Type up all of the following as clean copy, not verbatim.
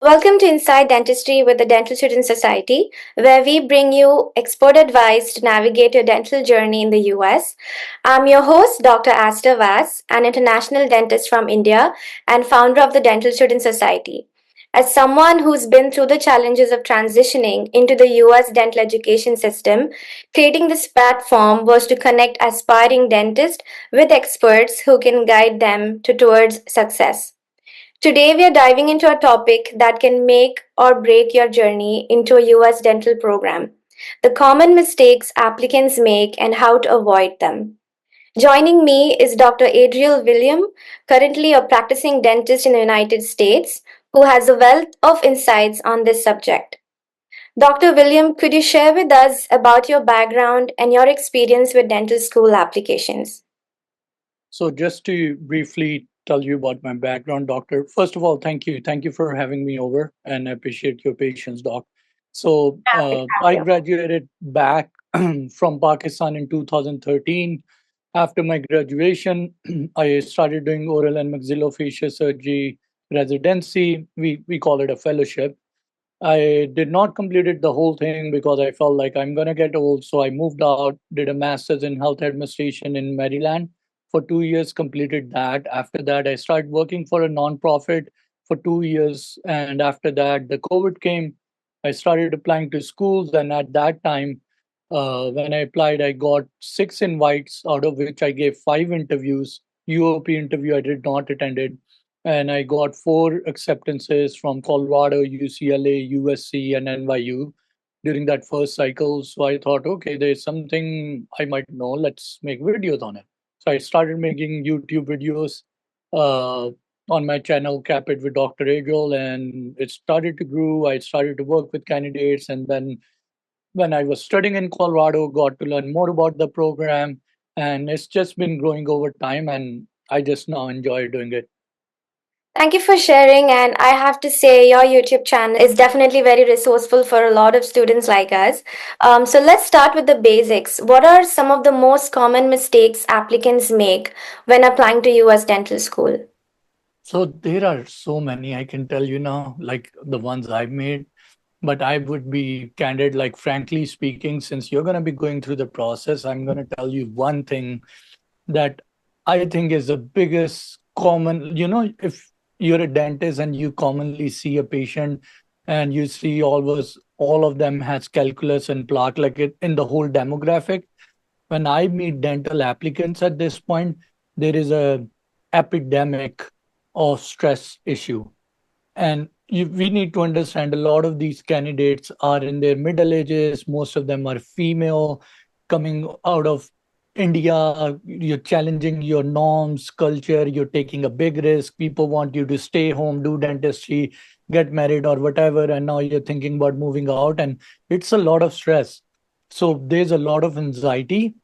Welcome to Inside Dentistry with the Dental Student Society, where we bring you expert advice to navigate your dental journey in the US. I'm your host, Dr. Asta Vass, an international dentist from India and founder of the Dental Student Society. As someone who's been through the challenges of transitioning into the US dental education system, creating this platform was to connect aspiring dentists with experts who can guide them towards success. Today, we are diving into a topic that can make or break your journey into a US dental program, the common mistakes applicants make and how to avoid them. Joining me is Dr. Adriel William, currently a practicing dentist in the United States, who has a wealth of insights on this subject. Dr. William, could you share with us about your background and your experience with dental school applications? So, just to briefly tell you about my background, doctor. First of all, thank you. Thank you for having me over and I appreciate your patience, doc. So, I graduated back from Pakistan in 2013. After my graduation, I started doing oral and maxillofacial surgery residency. We call it a fellowship. I did not complete it the whole thing because I felt like I'm gonna get old. So I moved out, did a master's in health administration in Maryland for 2 years, completed that. After that, I started working for a nonprofit for 2 years. And after that, the COVID came. I started applying to schools. And at that time, when I applied, I got 6 invites, out of which I gave 5 interviews. UOP interview I did not attend it, and I got 4 acceptances from Colorado, UCLA, USC, and NYU during that first cycle. So I thought, okay, there's something I might know. Let's make videos on it. So I started making YouTube videos uh, on my channel, CAAPID with Dr. Adriel, and it started to grow. I started to work with candidates, and then when I was studying in Colorado, got to learn more about the program, and it's just been growing over time, and I just now enjoy doing it. Thank you for sharing. And I have to say, your YouTube channel is definitely very resourceful for a lot of students like us. So let's start with the basics. What are some of the most common mistakes applicants make when applying to US dental school? So there are so many I can tell you now, like the ones I've made, but I would be candid, like frankly speaking, since you're going to be going through the process, I'm going to tell you one thing that I think is the biggest common, if you're a dentist and you commonly see a patient and you see always all of them has calculus and plaque like it in the whole demographic. When I meet dental applicants at this point, there is a epidemic of stress issue. And we need to understand a lot of these candidates are in their middle ages. Most of them are female, coming out of India. You're challenging your norms, culture. You're taking a big risk. People want you to stay home, do dentistry, get married, or whatever. And now you're thinking about moving out. And it's a lot of stress. So there's a lot of anxiety,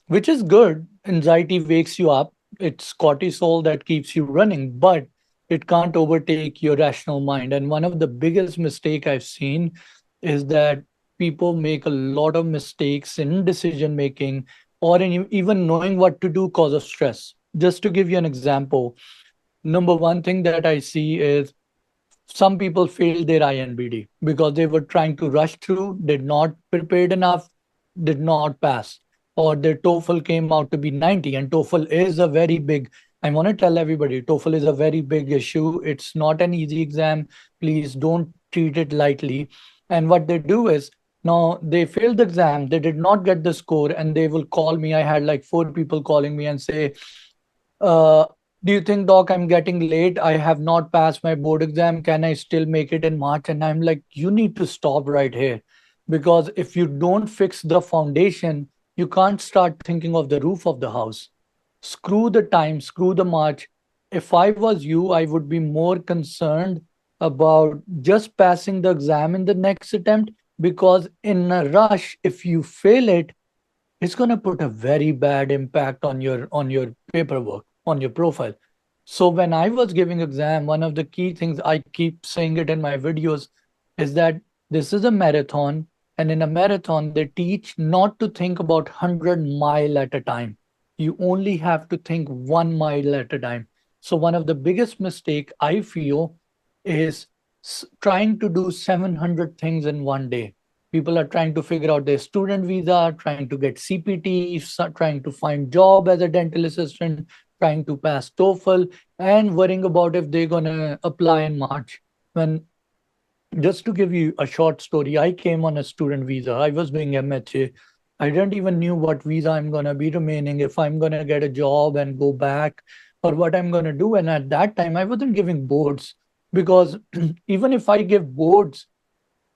which is good. Anxiety wakes you up. It's cortisol that keeps you running, but it can't overtake your rational mind. And one of the biggest mistake I've seen is that people make a lot of mistakes in decision making or in even knowing what to do cause of stress. Just to give you an example, number one thing that I see is some people failed their INBD because they were trying to rush through, did not prepared enough, did not pass, or their TOEFL came out to be 90. And TOEFL is a very big, I want to tell everybody, TOEFL is a very big issue. It's not an easy exam. Please don't treat it lightly. And what they do is now they failed the exam, they did not get the score, and they will call me. I had like 4 people calling me and say, uh, do you think, doc, I'm getting late? I have not passed my board exam. Can I still make it in March? And I'm like, you need to stop right here. Because if you don't fix the foundation, you can't start thinking of the roof of the house. Screw the time, screw the March. If I was you, I would be more concerned about just passing the exam in the next attempt, because in a rush, if you fail it, it's going to put a very bad impact on your paperwork, on your profile. So when I was giving exam, one of the key things, I keep saying it in my videos, is that this is a marathon, and in a marathon they teach not to think about 100 mile at a time. You only have to think 1 mile at a time. So one of the biggest mistake I feel is trying to do 700 things in one day. People are trying to figure out their student visa, trying to get CPT, trying to find job as a dental assistant, trying to pass TOEFL, and worrying about if they're gonna apply in March. When just to give you a short story, I came on a student visa. I was doing MHA. I didn't even knew what visa I'm gonna be remaining, if I'm gonna get a job and go back, or what I'm gonna do. And at that time, I wasn't giving boards because even if I give boards,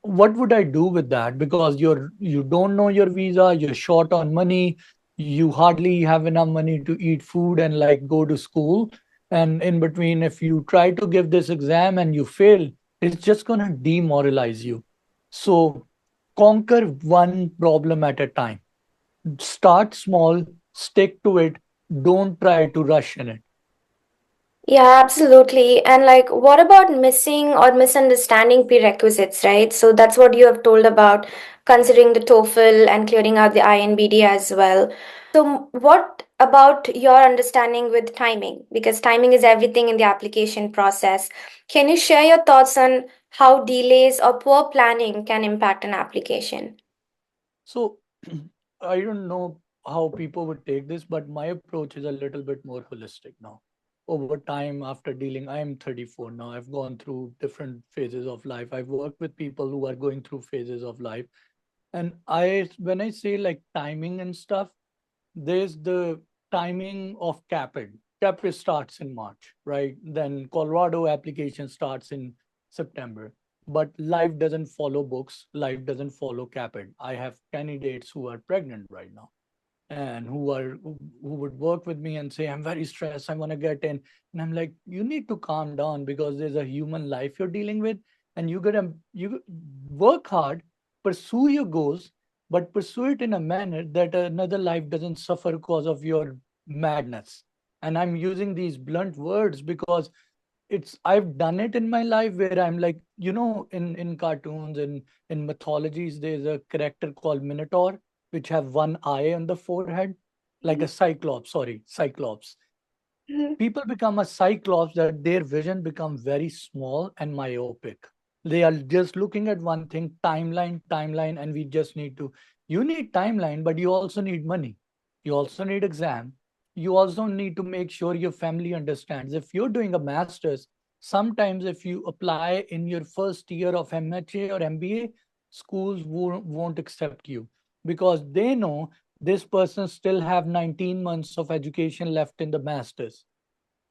what would I do with that? Because you don't know your visa, you're short on money, you hardly have enough money to eat food and like go to school. And in between, if you try to give this exam and you fail, it's just gonna demoralize you. So conquer one problem at a time. Start small, stick to it, don't try to rush in it. Yeah, absolutely. And like, what about missing or misunderstanding prerequisites, right? So that's what you have told about considering the TOEFL and clearing out the INBD as well. So, what about your understanding with timing? Because timing is everything in the application process. Can you share your thoughts on how delays or poor planning can impact an application? So I don't know how people would take this, but my approach is a little bit more holistic now. Over time, after dealing, I am 34 now. I've gone through different phases of life. I've worked with people who are going through phases of life. And when I say like timing and stuff, there's the timing of CAAPID. CAAPID starts in March, right? Then Colorado application starts in September. But life doesn't follow books. Life doesn't follow CAAPID. I have candidates who are pregnant right now and who would work with me and say, I'm very stressed, I want to get in. And I'm like, you need to calm down because there's a human life you're dealing with, and you work hard, pursue your goals, but pursue it in a manner that another life doesn't suffer because of your madness. And I'm using these blunt words because I've done it in my life where I'm like, in cartoons and in mythologies, there's a character called Minotaur, which have one eye on the forehead, like a cyclops. Sorry, cyclops. Mhm. People become a cyclops that their vision becomes very small and myopic. They are just looking at one thing, timeline, timeline, and we just need to. You need timeline, but you also need money. You also need exam. You also need to make sure your family understands. If you're doing a master's, sometimes if you apply in your first year of MHA or MBA, schools won't accept you because they know this person still have 19 months of education left in the master's.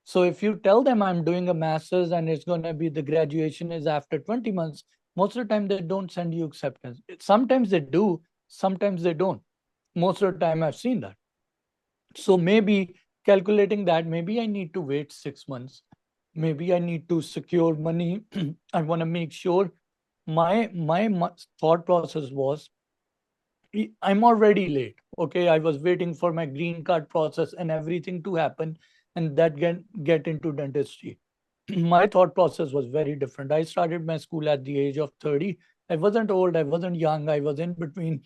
So if you tell them I'm doing a master's and it's going to be the graduation is after 20 months, most of the time they don't send you acceptance. Sometimes they do, sometimes they don't. Most of the time I've seen that. So maybe calculating that, maybe I need to wait 6 months. Maybe I need to secure money. I want to make sure my thought process was I'm already late. Okay, I was waiting for my green card process and everything to happen, and that get into dentistry. My thought process was very different. I started my school at the age of 30. I wasn't old, I wasn't young, I was in between.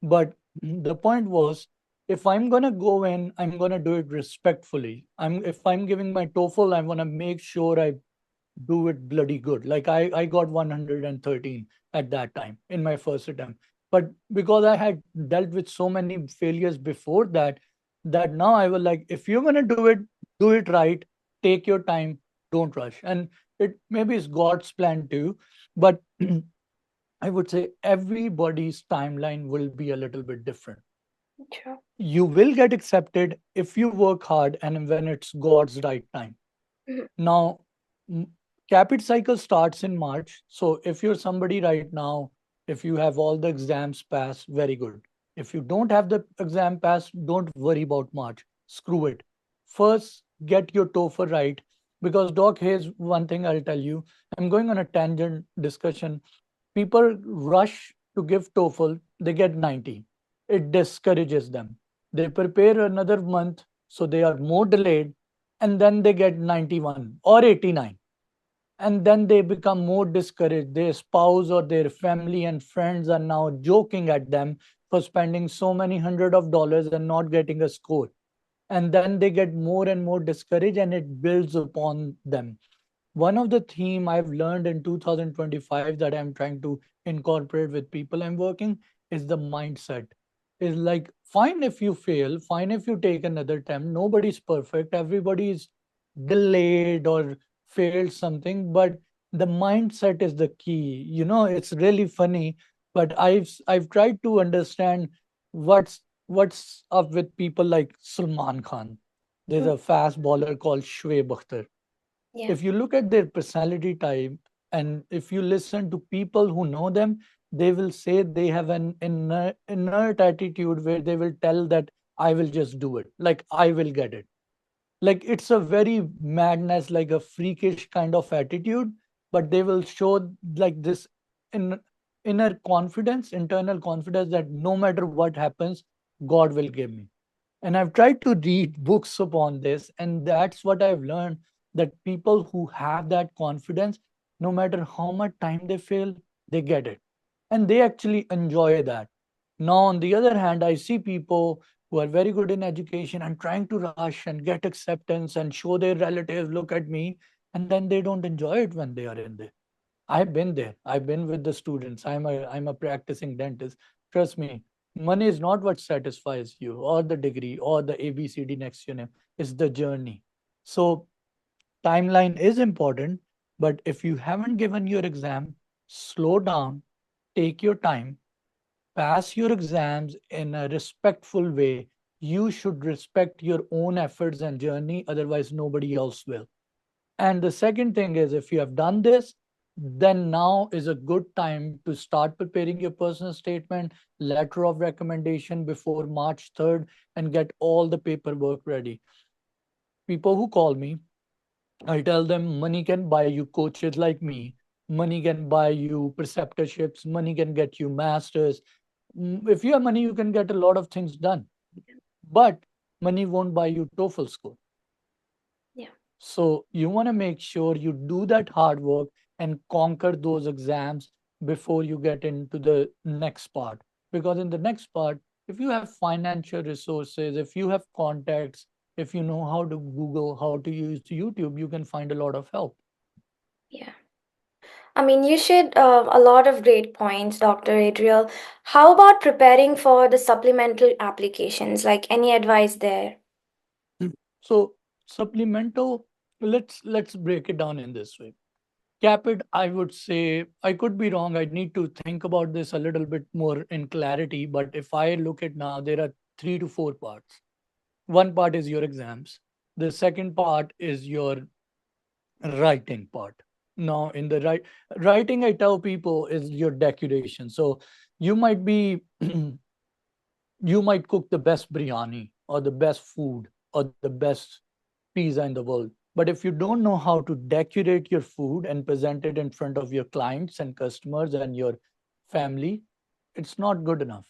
But the point was, if I'm gonna go in, I'm gonna do it respectfully. If I'm giving my TOEFL, I want to make sure I do it bloody good. Like I got 113 at that time in my first attempt. But because I had dealt with so many failures before that, that now I was like, if you're gonna do it right, take your time, don't rush. And it maybe it's God's plan too, but I would say everybody's timeline will be a little bit different. Sure. You will get accepted if you work hard and when it's God's right time. Mhm. Now, CAPID cycle starts in March. So if you're somebody right now, if you have all the exams passed, very good. If you don't have the exam passed, don't worry about March. Screw it. First, get your TOEFL right. Because, Doc, here's one thing I'll tell you. I'm going on a tangent discussion. People rush to give TOEFL, they get 90. It discourages them. They prepare another month, so they are more delayed, and then they get 91 or 89. And then they become more discouraged. Their spouse or their family and friends are now joking at them for spending so many hundred of dollars and not getting a score. And then they get more and more discouraged, and it builds upon them. One of the theme I've learned in 2025 that I'm trying to incorporate with people I'm working is the mindset. Is like, fine if you fail, fine if you take another attempt. Nobody's perfect. Everybody's delayed or failed something, but the mindset is the key. It's really funny, but I've tried to understand what's up with people like Salman Khan. There's Mhm. a fast bowler called Shoaib Akhtar. Yeah. If you look at their personality type, and if you listen to people who know them, they will say they have an inert attitude where they will tell that I will just do it, like I will get it. Like it's a very madness, like a freakish kind of attitude, but they will show like this in inner confidence, internal confidence, that no matter what happens, God will give me. And I've tried to read books upon this, and that's what I've learned, that people who have that confidence, no matter how much time they fail, they get it. And they actually enjoy that. Now, on the other hand, I see people who are very good in education and trying to rush and get acceptance and show their relatives, look at me, and then they don't enjoy it when they are in there. I've been there. I've been with the students. I'm a practicing dentist. Trust me, money is not what satisfies you, or the degree, or the ABCD next to your name. It's the journey. So timeline is important, but if you haven't given your exam, slow down, take your time, pass your exams in a respectful way. You should respect your own efforts and journey, otherwise nobody else will. And the second thing is, if you have done this, then now is a good time to start preparing your personal statement, letter of recommendation before March 3rd, and get all the paperwork ready. People who call me, I tell them money can buy you coaches like me, money can buy you preceptorships, money can get you masters. If you have money, you can get a lot of things done, but money won't buy you TOEFL score. Yeah. So you want to make sure you do that hard work and conquer those exams before you get into the next part. Because in the next part, if you have financial resources, if you have contacts, if you know how to Google, how to use YouTube, you can find a lot of help. Yeah. I mean, you shared a lot of great points, Dr. Adriel. How about preparing for the supplemental applications? Like any advice there? So supplemental, let's break it down in this way. CAAPID, I would say, I could be wrong. I need to think about this a little bit more in clarity. But if I look at now, there are 3 to 4 parts. One part is your exams. The second part is your writing part. Now, in the writing, I tell people is your decoration. So you might be you might cook the best biryani or the best food or the best pizza in the world. But if you don't know how to decorate your food and present it in front of your clients and customers and your family, it's not good enough.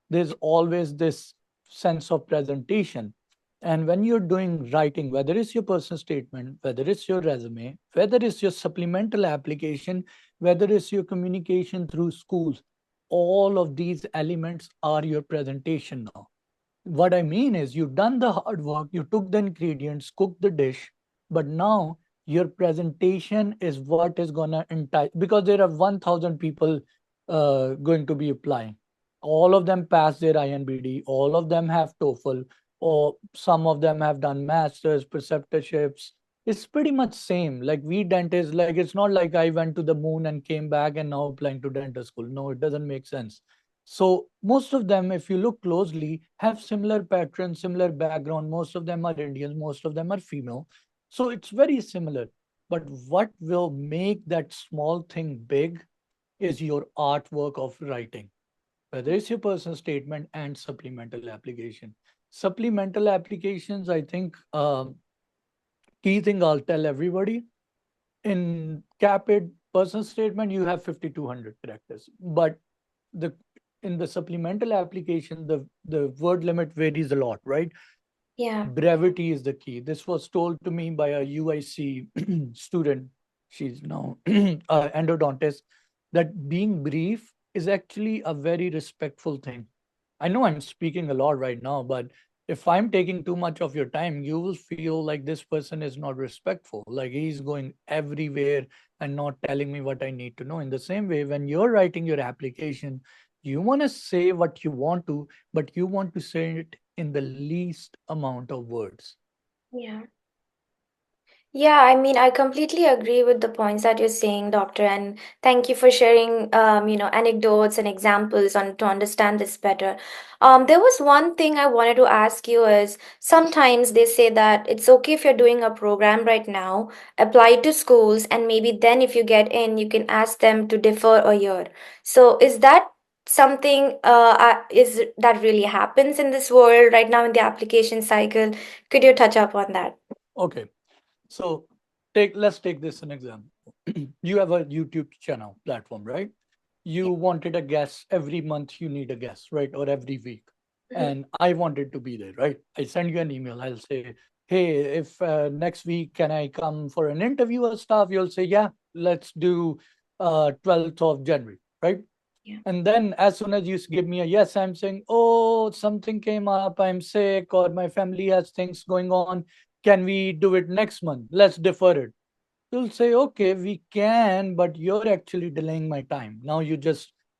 There's always this sense of presentation. And when you're doing writing, whether it's your personal statement, whether it's your resume, whether it's your supplemental application, whether it's your communication through schools, all of these elements are your presentation now. What I mean is, you've done the hard work, you took the ingredients, cooked the dish, but now your presentation is what is gonna entice, because there are 1,000 people going to be applying. All of them pass their INBD, all of them have TOEFL, or some of them have done masters, preceptorships. It's pretty much same. Like we dentists, like it's not like I went to the moon and came back and now applying to dental school. No, it doesn't make sense. So most of them, if you look closely, have similar patterns, similar background. Most of them are Indians, most of them are female. So it's very similar. But what will make that small thing big is your artwork of writing, whether it's your personal statement and supplemental application. Supplemental applications, I think, key thing I'll tell everybody, in CAPID personal statement, you have 5,200 characters, but the in the supplemental application, the word limit varies a lot, right? Yeah. Brevity is the key. This was told to me by a UIC student. She's now endodontist. That being brief is actually a very respectful thing. I know I'm speaking a lot right now, but If I'm taking too much of your time, you will feel like this person is not respectful, like he's going everywhere and not telling me what I need to know. In the same way, when you're writing your application, you want to say what you want to, but you want to say it in the least amount of words. Yeah. Yeah, I mean, I completely agree with the points that you're saying, Doctor, and thank you for sharing, anecdotes and examples on to understand this better. There was one thing I wanted to ask you is sometimes they say that it's okay if you're doing a program right now, apply to schools, and maybe then if you get in, you can ask them to defer a year. So is that something is that really happens in this world right now in the application cycle? Could you touch up on that? Okay. So let's take this an example. You have a YouTube channel platform, right? You wanted a guest every month, you need a guest, right? Or every week. Mhm. And I wanted to be there, right? I send you an email. I'll say, hey, if next week can I come for an interview or stuff? You'll say, yeah, let's do 12th of January, right? Yeah. And then as soon as you give me a yes, I'm saying, oh, something came up, I'm sick, or my family has things going on. Can we do it next month? Let's defer it. You'll say, okay, we can, but you're actually delaying my time. Now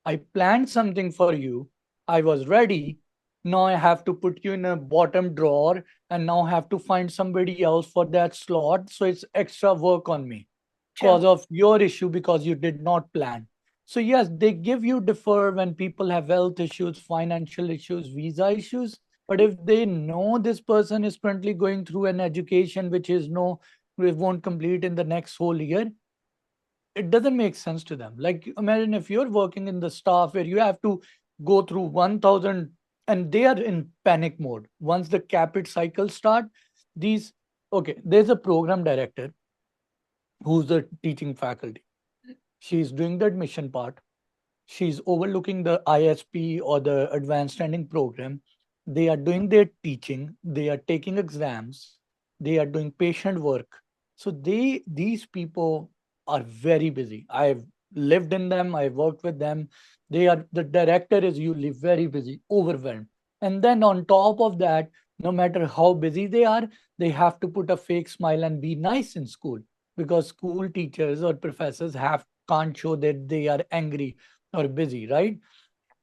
I planned something for you. I was ready. Now I have to put you in a bottom drawer and now have to find somebody else for that slot. So it's extra work on me True. because of your issue because you did not plan. So yes, they give you defer when people have health issues, financial issues, visa issues. But if they know this person is currently going through an education which is no, we won't complete in the next whole year, it doesn't make sense to them. Like imagine if you're working in the staff where you have to go through 1000 and they are in panic mode. Once the CAAPID cycle start, these okay, there's a program director who's the teaching faculty. She's doing the admission part. She's overlooking the ISP or the advanced standing program. They are doing their teaching, they are taking exams, they are doing patient work. So these people are very busy. I've lived in them, I worked with them. The director is usually very busy, overwhelmed. And then on top of that, no matter how busy they have to put a fake smile and be nice in school because school teachers or professors have can't show that they are angry or busy, right?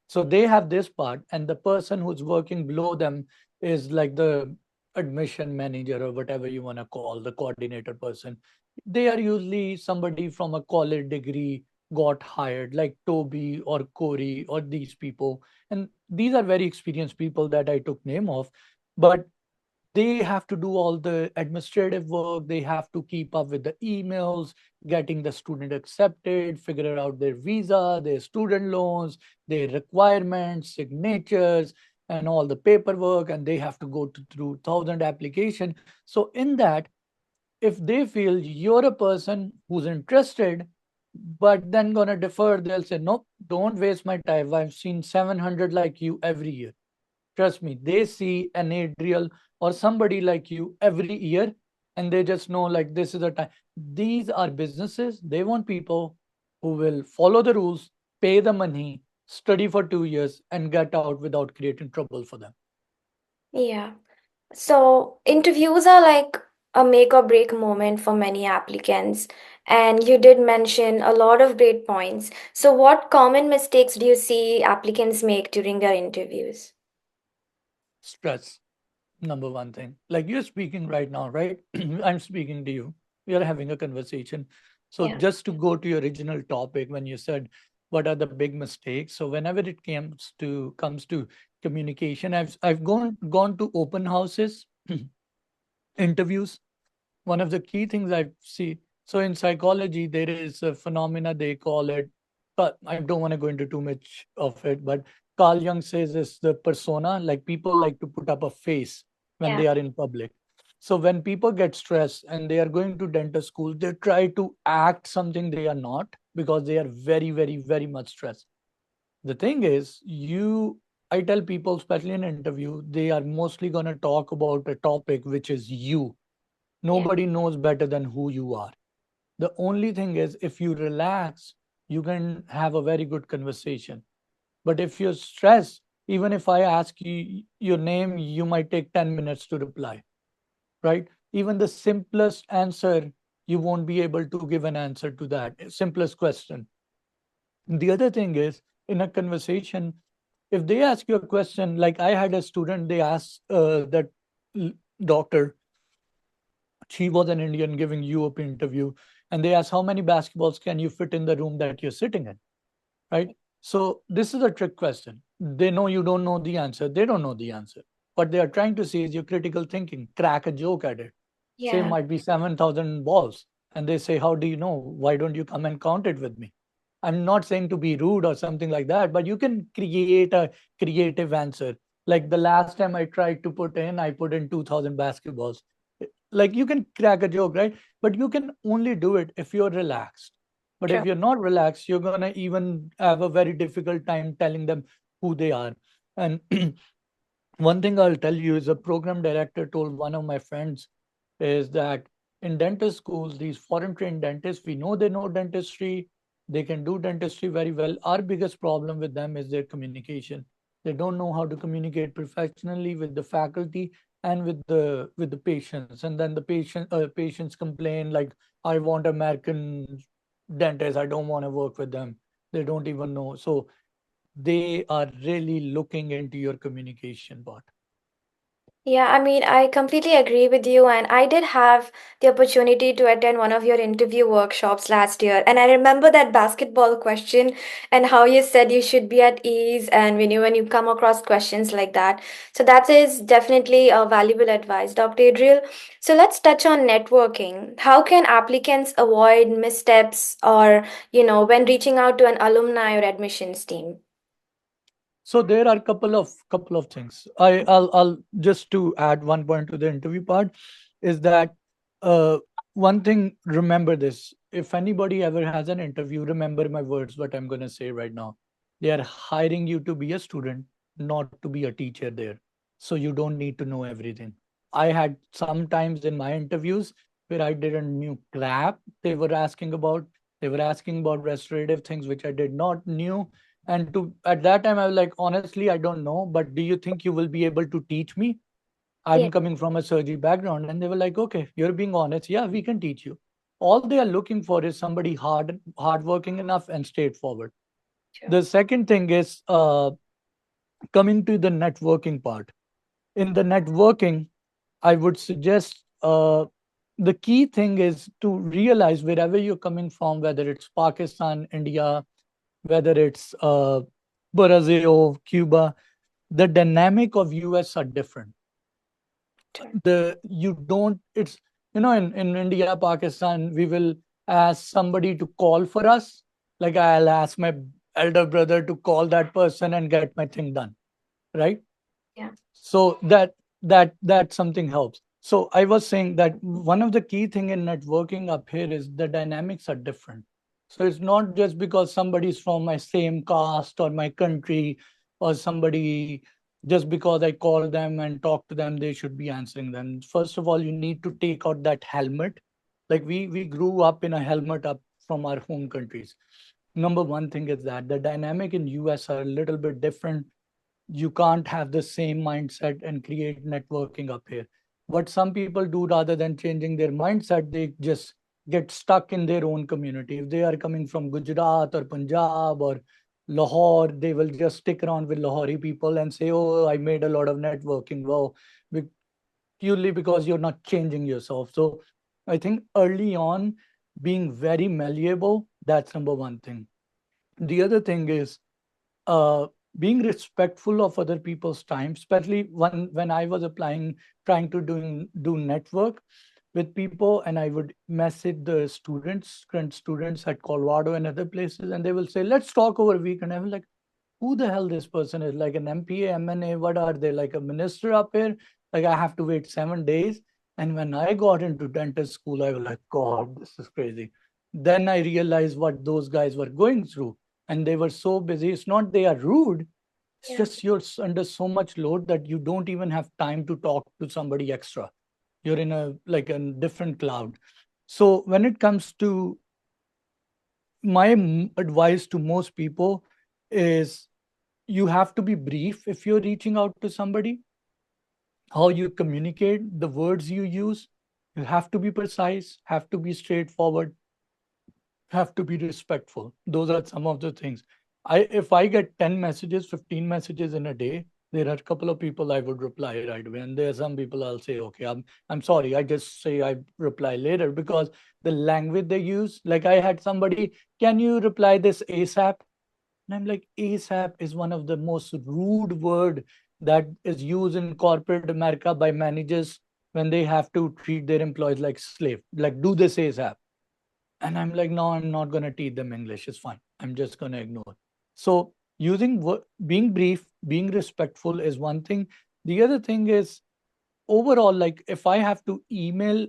So they have this part, and the person who's working below them is like the admission manager or whatever you want to call the coordinator person. They are usually somebody from a college degree got hired, like Toby or Corey or these people. And these are very experienced people that I took name of. But they have to do all the administrative work. They have to keep up with the emails, getting the student accepted, figure out their visa, their student loans, their requirements, signatures, and all the paperwork. And they have to go through 1,000 application. So in that, if they feel you're a person who's interested, but then gonna defer, they'll say, nope, don't waste my time. I've seen 700 like you every year. Trust me, they see an Adriel or somebody like you every year and they just know like this is the time. These are businesses. They want people who will follow the rules, pay the money, study for 2 years, and get out without creating trouble for them. Yeah. So interviews are like a make or break moment for many applicants. And you did mention a lot of great points. So what common mistakes do you see applicants make during their interviews? Stress, number one thing. Like you're speaking right now, right? I'm speaking to you. We are having a conversation. So Yeah. just to go to your original topic, when you said what are the big mistakes, so whenever it comes to communication, I've gone to open houses, interviews. One of the key things I see. So in psychology, there is a phenomena they call it. But I don't want to go into too much of it. But Carl Jung says it's the persona. Like people like to put up a face when Yeah. they are in public. So when people get stressed and they are going to dentist school, they try to act something they are not because they are very, very, very much stressed. The thing is, I tell people, especially in an interview, they are mostly going to talk about a topic which is you. Yeah. Nobody knows better than who you are. The only thing is, if you relax, you can have a very good conversation. But if you're stressed, Even if I ask you your name, you might take 10 minutes to reply, right? Even the simplest answer, you won't be able to give an answer to that simplest question. The other thing is, in a conversation, if they ask you a question, like I had a student, they asked that doctor, she was an Indian giving you up interview, and they asked, how many basketballs can you fit in the room that you're sitting in, right? So this is a trick question. They know you don't know the answer. They don't know the answer. What they are trying to see is your critical thinking. Crack a joke at it. Say Yeah. might be 7,000 balls, and they say, "How do you know? Why don't you come and count it with me?" I'm not saying to be rude or something like that, but you can create a creative answer. Like the last time I tried to put in, I put in 2,000 basketballs. Like you can crack a joke, right? But you can only do it if you're relaxed. But if True. you're not relaxed, you're gonna even have a very difficult time telling them who they are. And one thing I'll tell you is a program director told one of my friends is that in dentist schools, these foreign trained dentists, we know they know dentistry, they can do dentistry very well. Our biggest problem with them is their communication. They don't know how to communicate professionally with the faculty and with the patients. And then the patients complain like, I want American dentists, I don't want to work with them. They don't even know. So they are really looking into your communication part. Yeah, I mean, I completely agree with you. And I did have the opportunity to attend one of your interview workshops last year. And I remember that basketball question and how you said you should be at ease and when you come across questions like that. So that is definitely a valuable advice, Dr. Adriel. So let's touch on networking. How can applicants avoid missteps or, when reaching out to an alumni or admissions team? So there are couple of things. I'll just to add one point to the interview part is that uh, one thing, remember this. If anybody ever has an interview, remember my words, what I'm gonna say right now. They are hiring you to be a student, not to be a teacher there. So you don't need to know everything. I had sometimes in my interviews where I didn't knew crap they were asking about. They were asking about restorative things which I did not knew, and to at that time I was like, honestly, I don't know, but do you think you will be able to teach me? Yeah, I'm coming from a surgery background. And they were like, okay, you're being honest, yeah, we can teach you. All they are looking for is somebody hardworking enough and straightforward. true. The second thing is coming to the networking part. In the networking, I would suggest the key thing is to realize wherever you're coming from, whether it's Pakistan, India, whether it's Brazil, Cuba, the dynamic of US are different. True. The you don't it's in India, Pakistan, we will ask somebody to call for us. Like I'll ask my elder brother to call that person and get my thing done, right? Yeah. So that something helps. So I was saying that one of the key thing in networking up here is the dynamics are different. So it's not just because somebody's from my same caste or my country, or somebody, just because I call them and talk to them, they should be answering them. First of all, you need to take out that helmet. Like we grew up in a helmet up from our home countries. Number one thing is that the dynamic in US are a little bit different. You can't have the same mindset and create networking up here. What some people do, rather than changing their mindset, they just get stuck in their own community. If they are coming from Gujarat or Punjab or Lahore, they will just stick around with Lahori people and say, oh, I made a lot of networking. Well, purely because you're not changing yourself. So I think early on, being very malleable, that's number one thing. The other thing is uh, being respectful of other people's time, especially when I was applying, trying to do network with people, and I would message the students, current students at Colorado and other places, and they will say, "Let's talk over a week." And I was like, "Who the hell this person is? Like an MPA, MNA? What are they? Like a minister up here? Like I have to wait 7 days." And when I got into dentist school, I was like, "God, this is crazy." Then I realized what those guys were going through, and they were so busy. It's not they are rude, it's Yeah. just you're under so much load that you don't even have time to talk to somebody extra. You're in a like a different cloud. So when it comes to my advice to most people is You have to be brief if you're reaching out to somebody. How you communicate, the words you use, you have to be precise, have to be straightforward, have to be respectful. Those are some of the things. If I get 10 messages, 15 messages in a day, there are a couple of people I would reply right away. And there are some people I'll say, okay, I'm sorry. I just say I reply later because the language they use, like I had somebody, can you reply this ASAP? And I'm like, ASAP is one of the most rude word that is used in corporate America by managers when they have to treat their employees like slave. Like, do this ASAP. And I'm like, no, I'm not going to teach them English. It's fine. I'm just going to ignore. So being brief, being respectful is one thing. The other thing is overall, like if I have to email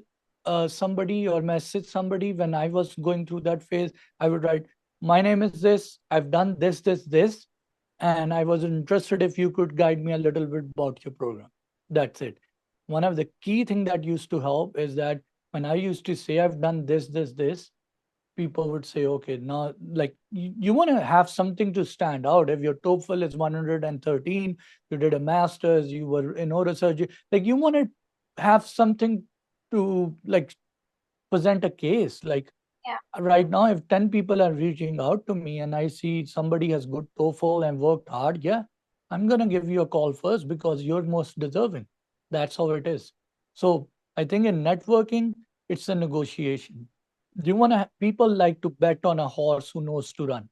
somebody or message somebody, when I was going through that phase, I would write, my name is this, I've done this, and I was interested if you could guide me a little bit about your program. That's it. One of the key thing that used to help is that when I used to say I've done this, people would say, okay, now, like you want to have something to stand out. If your TOEFL is 113, you did a master's, you were in neurosurgery, like you want to have something to like present a case. Like Yeah. right now, if 10 people are reaching out to me and I see somebody has good TOEFL and worked hard, yeah, I'm going to give you a call first because you're most deserving. That's how it is. So I think in networking, it's a negotiation. Do you want to, people like to bet on a horse who knows to run.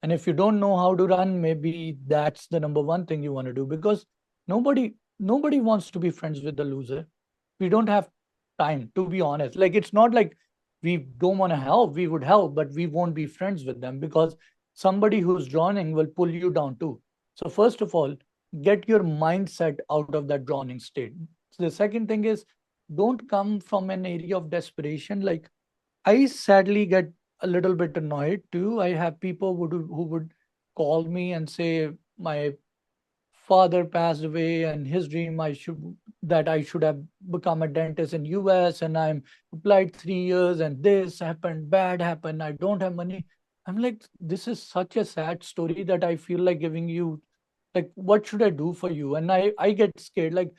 And if you don't know how to run, maybe that's the number one thing you want to do because nobody wants to be friends with the loser. We don't have time, to be honest. Like it's not like we don't want to help, we would help, but we won't be friends with them because somebody who's drowning will pull you down too. So first of all, get your mindset out of that drowning state. So the second thing is, don't come from an area of desperation. Like I sadly get a little bit annoyed too. I have people who would call me and say my father passed away and his dream I should have become a dentist in US, and I'm applied 3 years and this happened, bad happened, I don't have money. I'm like, this is such a sad story that I feel like giving you, like, what should I do for you? And I get scared. Like,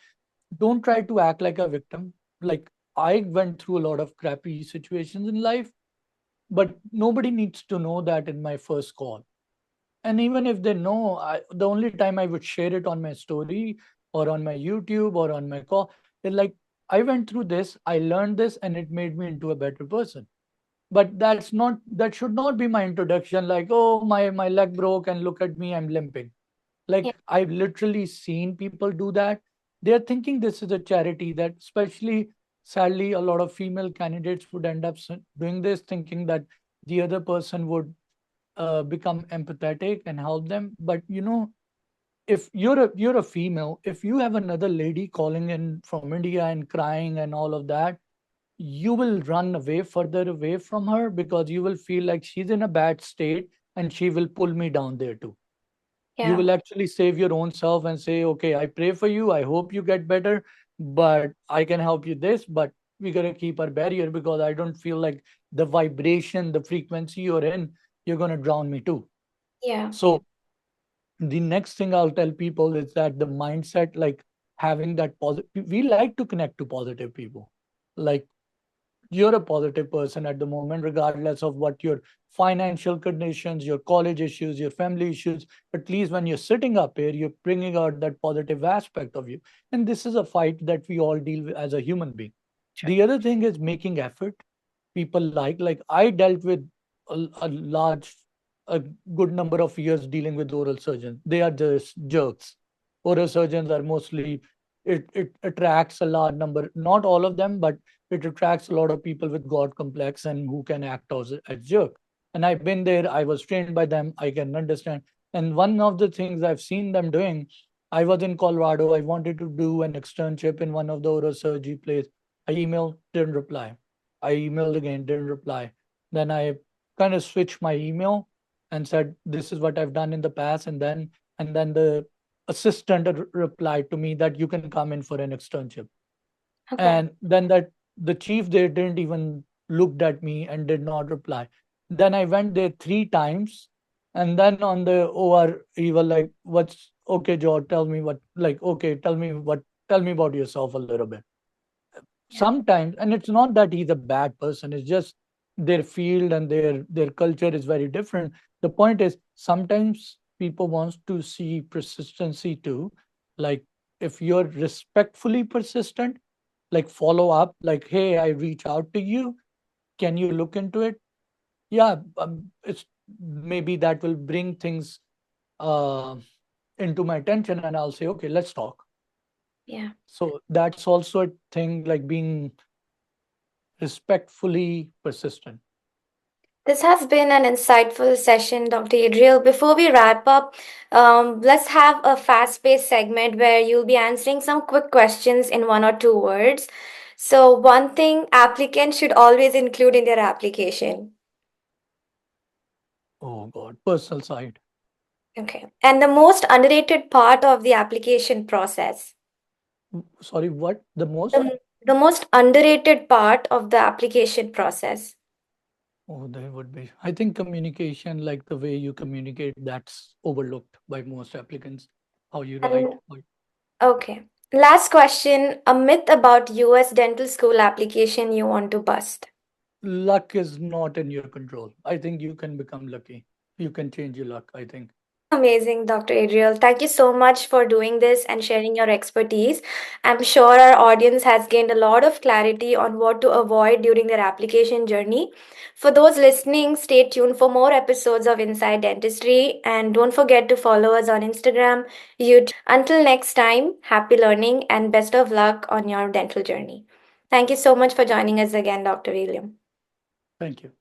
don't try to act like a victim. Like, I went through a lot of crappy situations in life, but nobody needs to know that in my first call. And even if they know, the only time I would share it on my story or on my YouTube or on my call, they're like, I went through this, I learned this, and it made me into a better person. But that should not be my introduction. Like, oh, my leg broke and look at me, I'm limping. Yeah. Like I've literally seen people do that. They're thinking this is a charity, that especially sadly a lot of female candidates would end up doing this, thinking that the other person would become empathetic and help them. But if you're a female, if you have another lady calling in from India and crying and all of that, you will run away, further away from her, because you will feel like she's in a bad state and she will pull me down there too. You Yeah. will actually save your own self and say, okay, I pray for you, I hope you get better, but I can help you this, but we got to keep our barrier because I don't feel like the vibration, the frequency you're in, you're going to drown me too. Yeah. So the next thing I'll tell people is that the mindset, like having that positive, we like to connect to positive people. Like you're a positive person at the moment, regardless of what your financial conditions, your college issues, your family issues. At least when you're sitting up here, you're bringing out that positive aspect of you. And this is a fight that we all deal with as a human being. Sure. The other thing is making effort. People like I dealt with a large, a good number of years dealing with oral surgeons. They are just jerks. Oral surgeons are mostly, it attracts a large number, not all of them, but it attracts a lot of people with God complex and who can act as jerk. And I've been there, I was trained by them, I can understand. And one of the things I've seen them doing, I was in Colorado, I wanted to do an externship in one of the oral surgery place. I emailed, didn't reply. I emailed again, didn't reply. Then I kind of switched my email and said, this is what I've done in the past. And then the assistant replied to me that you can come in for an externship. Okay. And then that the chief there didn't even looked at me and did not reply. Then I went there 3 times, And then on the OR, he was like, "What's okay, Joe? Tell me what. Like, okay, tell me what. Tell me about yourself a little bit." Yeah. Sometimes, and it's not that he's a bad person. It's just their field and their culture is very different. The point is, sometimes people wants to see persistency too. Like, if you're respectfully persistent, like follow up, like, "Hey, I reach out to you. Can you look into it?" Yeah, it's maybe that will bring things uh, into my attention, and I'll say, "Okay, let's talk." Yeah. So that's also a thing, like being respectfully persistent. This has been an insightful session, Dr. Adriel. Before we wrap up, let's have a fast paced segment where you'll be answering some quick questions in 1 or 2 words. So, one thing applicants should always include in their application. Oh God, personal side. Okay. And the most underrated part of the application process. Sorry, what? The most? The most underrated part of the application process. Oh, there would be. I think communication, like the way you communicate, that's overlooked by most applicants. How you write. And okay. Last question, a myth about US dental school application you want to bust. Luck is not in your control. I think you can become lucky. You can change your luck, I think. Amazing, Dr. Adriel. Thank you so much for doing this and sharing your expertise. I'm sure our audience has gained a lot of clarity on what to avoid during their application journey. For those listening, stay tuned for more episodes of Inside Dentistry and don't forget to follow us on Instagram, YouTube. Until next time, happy learning and best of luck on your dental journey. Thank you so much for joining us again, Dr. William. Thank you.